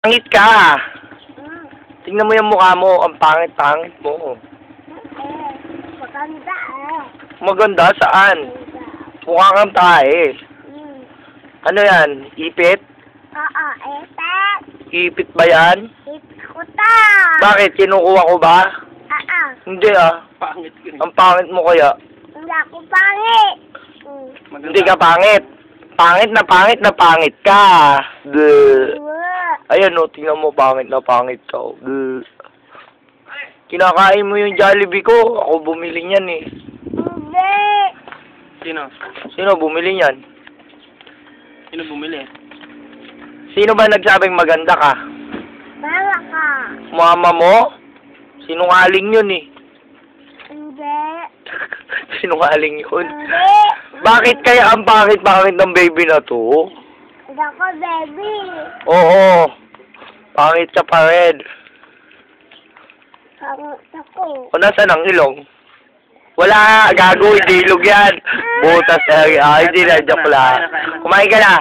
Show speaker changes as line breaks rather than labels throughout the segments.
Pangit ka.
Hmm.
Tingnan mo yung mukha mo. Ang pangit-pangit mo.
Maganda eh.
Maganda? Saan?
Maganda.
Mukha kang tae.
Hmm.
Ano yan? Ipit?
Oo, ipit.
Ipit ba yan?
Ipit ko ta.
Bakit? Kinukuha ko ba?
Oo.
Hindi ah.
Pangit ka.
Ang pangit mo kaya.
Hindi ako pangit. Hmm.
Hindi ka pangit. Pangit na pangit ka. Bleh. Ayan o, tingnan mo, pangit ka. Bleh. Kinakain mo yung Jollibee ko. Ako bumili niyan eh.
Hindi.
Sino?
Sino bumili niyan?
Sino bumili?
Sino ba nagsabing maganda ka?
Mama ka.
Mama mo? Sinungaling yun eh.
Hindi.
Sinungaling yun.
Hindi.
Bakit kaya ang pangit-pangit ng baby na to?
Hindi ako baby.
Oo. Pangit ka pa rin.
Pangit ako.
O nasaan ang ilong? Wala, gago, hindi ilog yan. Butas na, hindi na, joke lang. Kumain ka na.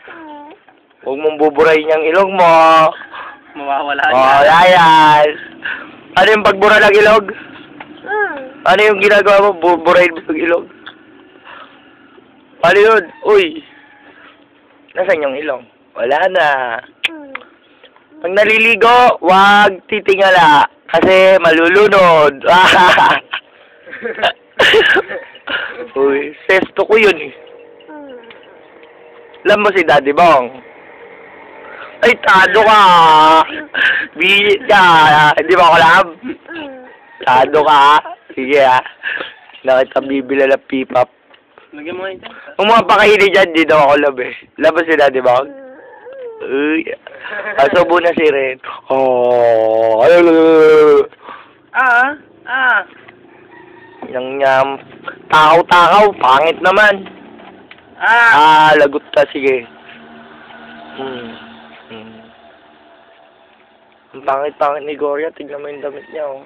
Hmm.
Huwag mong buburayin yung ilong mo.
Mawawala
Oh, yan. Ano yung pagbura ng ilog?
Hmm.
Ano yung ginagawa mo? Buburayin mo yung ilog? Ano yun? Uy. Nasaan yung ilong? Wala na.
Hmm.
Pag naliligo, wag titingala. Kasi malulunod. Uy, sesto ko yun eh.
Hmm.
Alam mo si Daddy Bong? Ay, tado ka. Bihit ka. Hindi mo ako alam?
Hmm.
Tado ka. Sige ah. Nakita bibila ng pipap.
Lagyan mo ngayon.
Kung mga pakainin dyan, di daw ako lab eh. Lab mo si Daddy Bong? Uy. Asubo na si Ren. Oh. Yang takaw-takaw. Pangit naman. Lagot ka. Sige. Ang pangit-pangit ni Gloria. Tignan mo yung damit niya oh.